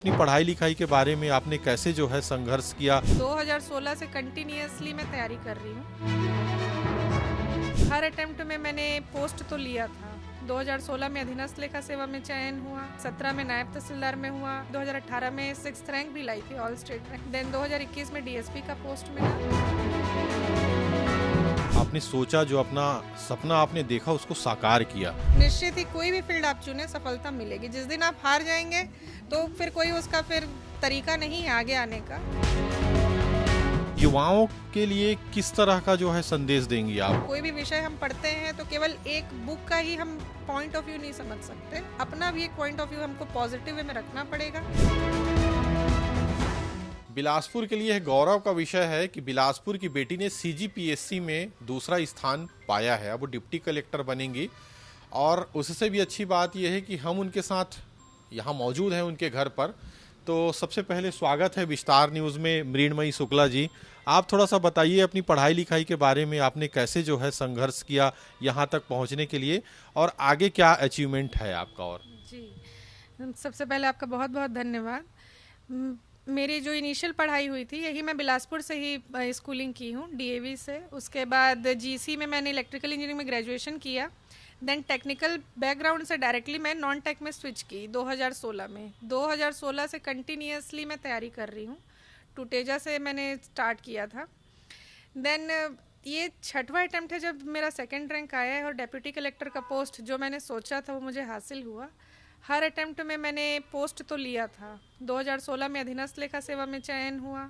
अपनी पढ़ाई लिखाई के बारे में आपने कैसे जो है संघर्ष किया? 2016 से कंटिन्यूअसली मैं तैयारी कर रही हूँ। हर अटेम्प्ट में मैंने पोस्ट तो लिया था। 2016 में अधीनस्थ लेखा सेवा में चयन हुआ, 17 में नायब तहसीलदार में हुआ, 2018 में 6th रैंक भी लाई थी, ऑल स्टेट रैंक। देन 2021 में डीएसपी का पोस्ट मिला। आपने सोचा, जो अपना सपना आपने देखा उसको साकार किया। निश्चित ही कोई भी फील्ड आप चुने सफलता मिलेगी। जिस दिन आप हार जाएंगे तो फिर कोई उसका फिर तरीका नहीं है आगे आने का। युवाओं के लिए किस तरह का जो है संदेश देंगी आप? कोई भी विषय हम पढ़ते हैं तो केवल एक बुक का ही हम पॉइंट ऑफ व्यू नहीं समझ सकते, अपना भी एक पॉइंट ऑफ व्यू हमको पॉजिटिव वे में रखना पड़ेगा। बिलासपुर के लिए गौरव का विषय है कि बिलासपुर की बेटी ने सीजीपीएससी में दूसरा स्थान पाया है। अब वो डिप्टी कलेक्टर बनेंगी और उससे भी अच्छी बात यह है कि हम उनके साथ यहाँ मौजूद हैं उनके घर पर। तो सबसे पहले स्वागत है विस्तार न्यूज़ में मृण्मयी शुक्ला जी। आप थोड़ा सा बताइए अपनी पढ़ाई लिखाई के बारे में, आपने कैसे जो है संघर्ष किया यहाँ तक पहुँचने के लिए और आगे क्या अचीवमेंट है आपका? और जी, सबसे पहले आपका बहुत बहुत धन्यवाद। मेरी जो इनिशियल पढ़ाई हुई थी यही मैं बिलासपुर से ही स्कूलिंग की हूँ, डीएवी से। उसके बाद जीसी में मैंने इलेक्ट्रिकल इंजीनियरिंग में ग्रेजुएशन किया। देन टेक्निकल बैकग्राउंड से डायरेक्टली मैं नॉन टेक में स्विच की 2016 में। 2016 से कंटिन्यूअसली मैं तैयारी कर रही हूँ। टूटेजा से मैंने स्टार्ट किया था। देन ये 6वां अटैम्प्ट है जब मेरा 2nd रैंक आया है और डेप्यूटी कलेक्टर का पोस्ट जो मैंने सोचा था वो मुझे हासिल हुआ। हर अटैम्प्ट में मैंने पोस्ट तो लिया था। 2016 में अधीनस्थ लेखा सेवा में चयन हुआ,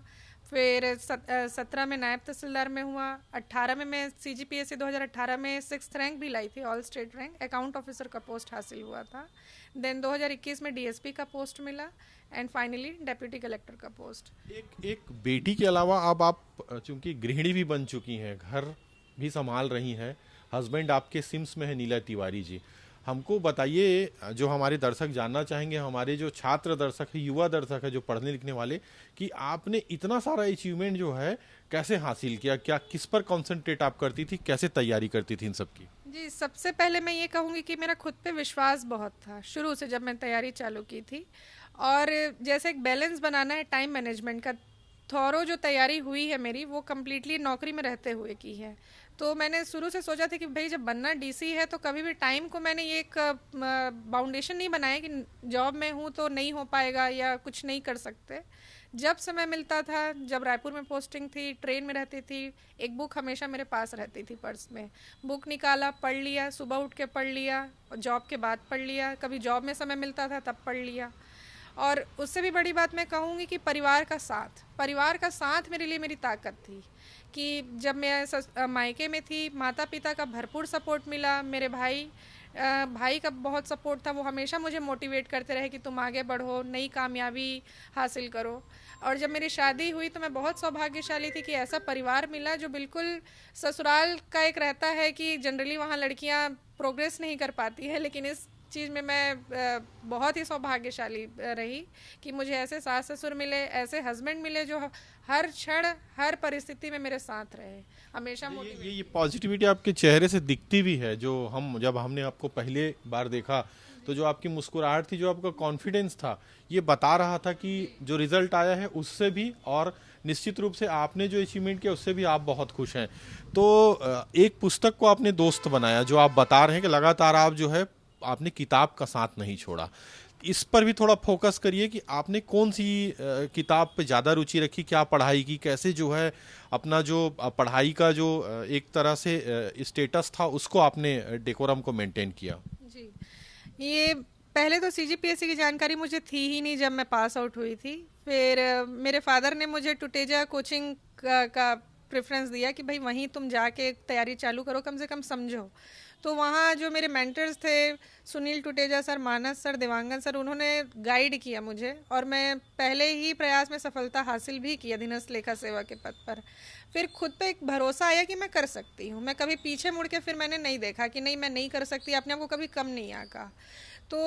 फिर 17 में नायब तहसीलदार में हुआ, 18 में मैं सीजीपीएससी 2018 में 6th रैंक भी लाई थी, all state rank. Account officer का पोस्ट हासिल हुआ था। देन 2021 में डीएसपी का पोस्ट मिला एंड फाइनली डेप्यूटी कलेक्टर का पोस्ट। एक बेटी के अलावा अब आप चूंकि गृहिणी भी बन चुकी हैं, घर भी संभाल रही हैं, हस्बैंड आपके सिम्स में है नीलय तिवारी जी। हमको बताइए, जो हमारे दर्शक जानना चाहेंगे, हमारे जो छात्र दर्शक है, युवा दर्शक है, जो पढ़ने लिखने वाले, कि आपने इतना सारा अचीवमेंट जो है कैसे हासिल किया? क्या किस पर कंसंट्रेट आप करती थी, कैसे तैयारी करती थी इन सब की? जी, सबसे पहले मैं ये कहूँगी कि मेरा खुद पे विश्वास बहुत था शुरू से जब मैं तैयारी चालू की थी। और जैसे एक बैलेंस बनाना है टाइम मैनेजमेंट का, थॉरो जो तैयारी हुई है मेरी वो कम्प्लीटली नौकरी में रहते हुए की है। तो मैंने शुरू से सोचा था कि भाई जब बनना डीसी है तो कभी भी टाइम को मैंने ये एक बाउंडेशन नहीं बनाया कि जॉब में हूँ तो नहीं हो पाएगा या कुछ नहीं कर सकते। जब समय मिलता था, जब रायपुर में पोस्टिंग थी, ट्रेन में रहती थी, एक बुक हमेशा मेरे पास रहती थी पर्स में। बुक निकाला, पढ़ लिया, सुबह उठ के पढ़ लिया, जॉब के बाद पढ़ लिया, कभी जॉब में समय मिलता था तब पढ़ लिया। और उससे भी बड़ी बात मैं कहूँगी कि परिवार का साथ मेरे लिए मेरी ताकत थी। कि जब मैं मायके में थी, माता पिता का भरपूर सपोर्ट मिला, मेरे भाई का बहुत सपोर्ट था। वो हमेशा मुझे मोटिवेट करते रहे कि तुम आगे बढ़ो, नई कामयाबी हासिल करो। और जब मेरी शादी हुई तो मैं बहुत सौभाग्यशाली थी कि ऐसा परिवार मिला जो बिल्कुल, ससुराल का एक रहता है कि जनरली वहाँ लड़कियाँ प्रोग्रेस नहीं कर पाती है, लेकिन इस चीज़ में मैं बहुत ही सौभाग्यशाली रही कि मुझे ऐसे सास ससुर मिले, ऐसे हस्बैंड मिले जो हर क्षण हर परिस्थिति में मेरे साथ रहे, हमेशा मोटिवेट। ये पॉजिटिविटी आपके चेहरे से दिखती भी है। जब हमने आपको पहले बार देखा तो जो आपकी मुस्कुराहट थी, जो आपका कॉन्फिडेंस था, ये बता रहा था कि जो रिजल्ट आया है उससे भी, और निश्चित रूप से आपने जो अचीवमेंट किया उससे भी आप बहुत खुश हैं। तो एक पुस्तक को आपने दोस्त बनाया, जो आप बता रहे हैं कि लगातार आप जो है आपने किताब का साथ नहीं छोड़ा। इस पर भी थोड़ा फोकस करिए कि आपने कौन सी किताब पे ज़्यादा रुचि रखी, क्या पढ़ाई की, कैसे जो है अपना जो पढ़ाई का जो एक तरह से स्टेटस था उसको आपने डेकोरम को मेंटेन किया? जी, ये पहले तो सीजीपीएससी की जानकारी मुझे थी ही नहीं जब मैं पास आउट हुई थी। फिर मेरे फादर ने मुझे टूटेजा कोचिंग का प्रेफरेंस दिया कि भाई वहीं तुम जाके तैयारी चालू करो, कम से कम समझो। तो वहाँ जो मेरे मेंटर्स थे, सुनील टूटेजा सर, मानस सर, देवांगन सर, उन्होंने गाइड किया मुझे और मैं पहले ही प्रयास में सफलता हासिल भी की अधीनस्थ लेखा सेवा के पद पर। फिर खुद पे एक भरोसा आया कि मैं कर सकती हूँ। मैं कभी पीछे मुड़ के फिर मैंने नहीं देखा कि नहीं मैं नहीं कर सकती, अपने आप को कभी कम नहीं आका। तो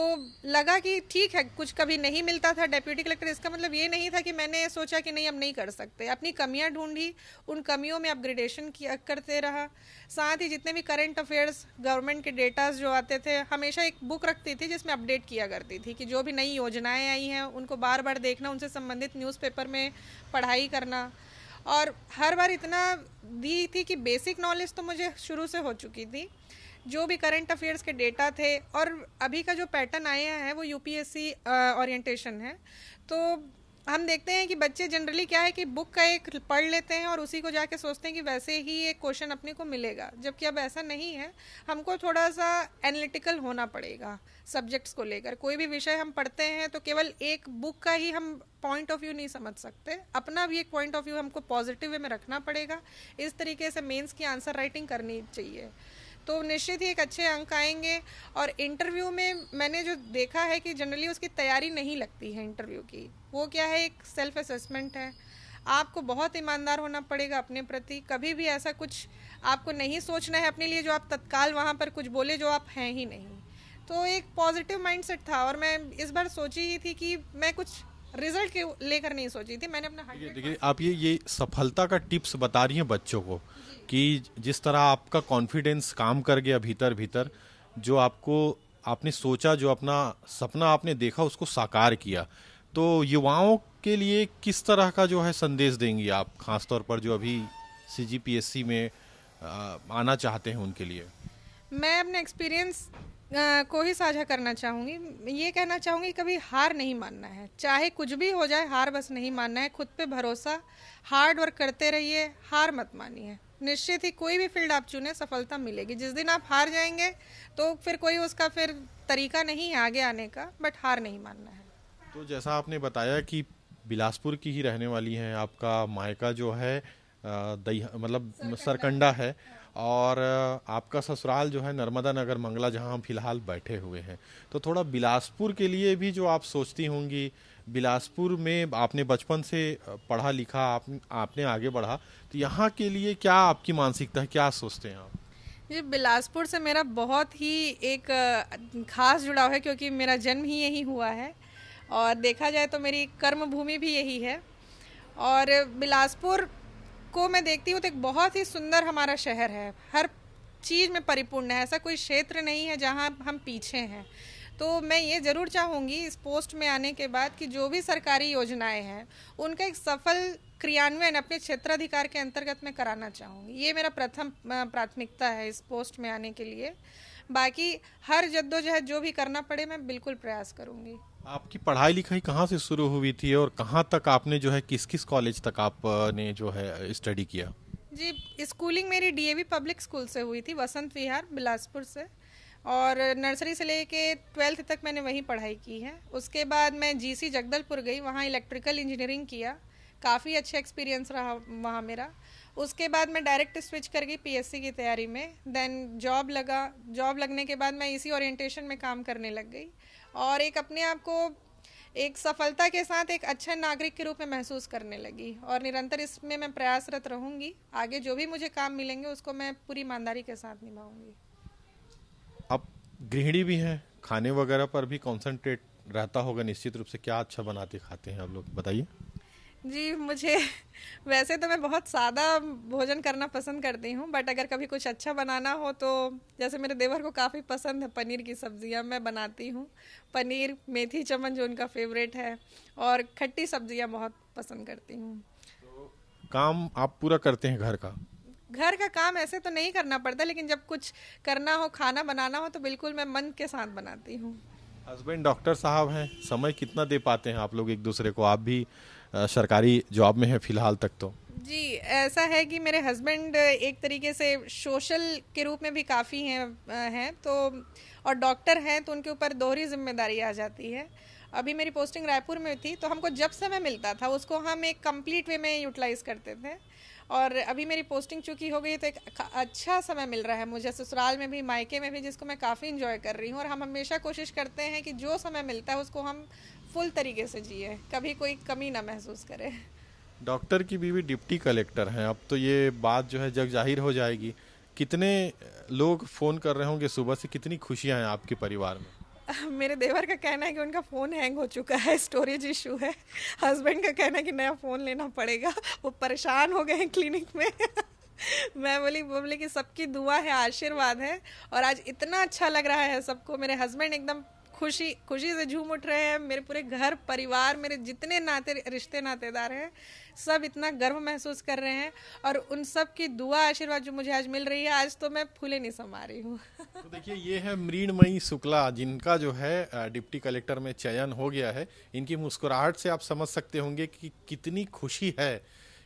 लगा कि ठीक है, कुछ कभी नहीं मिलता था डेप्यूटी कलेक्टर, इसका मतलब ये नहीं था कि मैंने सोचा कि नहीं अब नहीं कर सकते। अपनी कमियां ढूंढी, उन कमियों में अपग्रेडेशन किया करते रहा। साथ ही जितने भी करंट अफेयर्स गवर्नमेंट के डेटाज जो आते थे, हमेशा एक बुक रखती थी जिसमें अपडेट किया करती थी कि जो भी नई योजनाएं आई हैं उनको बार बार देखना, उनसे संबंधित न्यूज़पेपर में पढ़ाई करना। और हर बार इतना दी थी कि बेसिक नॉलेज तो मुझे शुरू से हो चुकी थी, जो भी करंट अफेयर्स के डेटा थे। और अभी का जो पैटर्न आया है वो यूपीएससी ओरिएंटेशन है। तो हम देखते हैं कि बच्चे जनरली क्या है कि बुक का एक पढ़ लेते हैं और उसी को जाके सोचते हैं कि वैसे ही एक क्वेश्चन अपने को मिलेगा, जबकि अब ऐसा नहीं है। हमको थोड़ा सा एनालिटिकल होना पड़ेगा सब्जेक्ट्स को लेकर। कोई भी विषय हम पढ़ते हैं तो केवल एक बुक का ही हम पॉइंट ऑफ व्यू नहीं समझ सकते, अपना भी एक पॉइंट ऑफ व्यू हमको पॉजिटिव वे में रखना पड़ेगा। इस तरीके से मेंस की आंसर राइटिंग करनी चाहिए, तो निश्चित ही एक अच्छे अंक आएंगे। और इंटरव्यू में मैंने जो देखा है कि जनरली उसकी तैयारी नहीं लगती है इंटरव्यू की। वो क्या है, एक सेल्फ असेसमेंट है। आपको बहुत ईमानदार होना पड़ेगा अपने प्रति। कभी भी ऐसा कुछ आपको नहीं सोचना है अपने लिए जो आप तत्काल वहाँ पर कुछ बोले जो आप हैं ही नहीं। तो एक पॉजिटिव माइंडसेट था, और मैं इस बार सोची ही थी कि मैं कुछ रिजल्ट के लेकर नहीं सोची थी। मैंने अपना देखिए आप ये सफलता का टिप्स बता रही हैं बच्चों को कि जिस तरह आपका कॉन्फिडेंस काम कर गया भीतर भीतर, जो आपको आपने सोचा, जो अपना सपना आपने देखा उसको साकार किया। तो युवाओं के लिए किस तरह का जो है संदेश देंगी आप, खासतौर पर जो अभी सीजीपीएससी में आना चाहते हैं उनके लिए? मैं अपने एक्सपीरियंस को ही साझा करना चाहूँगी। ये कहना चाहूँगी कभी हार नहीं मानना है, चाहे कुछ भी हो जाए हार बस नहीं मानना है। खुद पे भरोसा, हार्ड वर्क करते रहिए, हार मत मानिए। निश्चित ही कोई भी फील्ड आप चुने सफलता मिलेगी। जिस दिन आप हार जाएंगे तो फिर कोई उसका फिर तरीका नहीं है आगे आने का, बट हार नहीं मानना है। तो जैसा आपने बताया कि बिलासपुर की ही रहने वाली हैं, आपका मायका जो है दही मतलब सरकंडा है, और आपका ससुराल जो है नर्मदा नगर मंगला, जहां हम फिलहाल बैठे हुए हैं। तो थोड़ा बिलासपुर के लिए भी जो आप सोचती होंगी, बिलासपुर में आपने बचपन से पढ़ा लिखा, आपने आगे बढ़ा, तो यहाँ के लिए क्या आपकी मानसिकता है, क्या सोचते हैं आप? जी, बिलासपुर से मेरा बहुत ही एक खास जुड़ाव है, क्योंकि मेरा जन्म ही यहीं हुआ है और देखा जाए तो मेरी कर्म भूमि भी यही है। और बिलासपुर को मैं देखती हूँ तो एक बहुत ही सुंदर हमारा शहर है, हर चीज़ में परिपूर्ण है। ऐसा कोई क्षेत्र नहीं है जहाँ हम पीछे हैं। तो मैं ये ज़रूर चाहूँगी इस पोस्ट में आने के बाद कि जो भी सरकारी योजनाएं हैं उनका एक सफल क्रियान्वयन अपने क्षेत्राधिकार के अंतर्गत मैं कराना चाहूँगी। ये मेरा प्रथम प्राथमिकता है इस पोस्ट में आने के लिए। बाकी हर जद्दोजहद जो भी करना पड़े मैं बिल्कुल प्रयास करूँगी। आपकी पढ़ाई लिखाई कहाँ से शुरू हुई थी और कहाँ तक आपने जो है किस किस कॉलेज तक आपने जो है स्टडी किया? जी, स्कूलिंग मेरी डीएवी पब्लिक स्कूल से हुई थी, वसंत विहार बिलासपुर से। और नर्सरी से लेके 12th तक मैंने वहीं पढ़ाई की है। उसके बाद मैं जीसी जगदलपुर गई, वहाँ इलेक्ट्रिकल इंजीनियरिंग किया। काफ़ी अच्छा एक्सपीरियंस रहा वहाँ मेरा। उसके बाद मैं डायरेक्ट स्विच कर गई पीएससी की तैयारी में। देन जॉब लगा, जॉब लगने के बाद मैं इसी ओरिएंटेशन में काम करने लग गई और एक अपने आप को एक सफलता के साथ एक अच्छा नागरिक के रूप में महसूस करने लगी। और निरंतर इसमें मैं प्रयासरत रहूँगी। आगे जो भी मुझे काम मिलेंगे उसको मैं पूरी ईमानदारी के साथ निभाऊंगी। आप गृहिणी भी हैं, खाने वगैरह पर भी कंसंट्रेट रहता होगा निश्चित रूप से। क्या अच्छा बनाते खाते हैं आप लोग, बताइए? जी, मुझे वैसे तो मैं बहुत सादा भोजन करना पसंद करती हूँ, बट अगर कभी कुछ अच्छा बनाना हो तो जैसे मेरे देवर को काफ़ी पसंद है पनीर की सब्जियाँ, मैं बनाती हूँ। पनीर, मेथी चमन जो उनका फेवरेट है, और खट्टी सब्जियाँ बहुत पसंद करती हूँ। काम आप पूरा करते हैं घर का? घर का काम ऐसे तो नहीं करना पड़ता, लेकिन जब कुछ करना हो, खाना बनाना हो, तो बिल्कुल मैं मन के साथ बनाती हूँ। हस्बैंड डॉक्टर साहब हैं, समय कितना दे पाते हैं आप लोग एक दूसरे को? आप भी सरकारी जॉब में हैं फिलहाल तक तो। जी, ऐसा है कि मेरे हस्बैंड एक तरीके से सोशल के रूप में भी काफ़ी हैं तो, और डॉक्टर हैं, तो उनके ऊपर दोहरी जिम्मेदारी आ जाती है। अभी मेरी पोस्टिंग रायपुर में थी तो हमको जब समय मिलता था उसको हम एक कंप्लीट वे में यूटिलाइज करते थे। और अभी मेरी पोस्टिंग चूँकि हो गई तो एक अच्छा समय मिल रहा है मुझे, ससुराल में भी मायके में भी, जिसको मैं काफ़ी इंजॉय कर रही हूँ। और हम हमेशा कोशिश करते हैं कि जो समय मिलता है उसको हम फुल तरीके से जिए, कभी कोई कमी ना महसूस करें। डॉक्टर की बीवी डिप्टी कलेक्टर हैं, अब तो ये बात जो है जग जाहिर हो जाएगी। कितने लोग फ़ोन कर रहे होंगे सुबह से, कितनी खुशियाँ हैं आपके परिवार में? मेरे देवर का कहना है कि उनका फ़ोन हैंग हो चुका है, स्टोरेज इशू है। हस्बैंड का कहना है कि नया फ़ोन लेना पड़ेगा, वो परेशान हो गए हैं क्लिनिक में। मैं बोली कि सबकी दुआ है, आशीर्वाद है, और आज इतना अच्छा लग रहा है सबको। मेरे हस्बैंड एकदम खुशी खुशी से झूम उठ रहे हैं। मेरे पूरे घर परिवार, मेरे जितने नाते रिश्ते नातेदार हैं, सब इतना गर्व महसूस कर रहे हैं, और उन सब की दुआ आशीर्वाद जो मुझे आज मिल रही है, आज तो मैं फूले नहीं समा रही हूँ। तो देखिए, ये है मृण्मयी शुक्ला, जिनका जो है डिप्टी कलेक्टर में चयन हो गया है। इनकी मुस्कुराहट से आप समझ सकते होंगे कि कितनी खुशी है।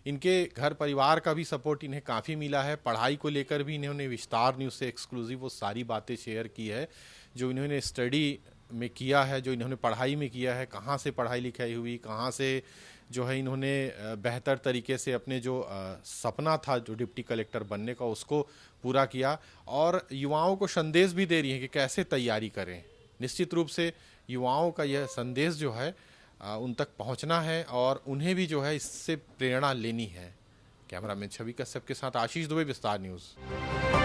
इनके घर परिवार का भी सपोर्ट इन्हें काफ़ी मिला है। पढ़ाई को लेकर भी इन्होंने विस्तार न्यूज़ से एक्सक्लूसिव वो सारी बातें शेयर की है जो इन्होंने स्टडी में किया है, जो इन्होंने पढ़ाई में किया है, कहाँ से पढ़ाई लिखाई हुई, कहाँ से जो है इन्होंने बेहतर तरीके से अपने जो सपना था जो डिप्टी कलेक्टर बनने का, उसको पूरा किया। और युवाओं को संदेश भी दे रही है कि कैसे तैयारी करें। निश्चित रूप से युवाओं का यह संदेश जो है उन तक पहुंचना है, और उन्हें भी जो है इससे प्रेरणा लेनी है। कैमरामैन छवि कश्यप के साथ आशीष दुबे, विस्तार न्यूज़।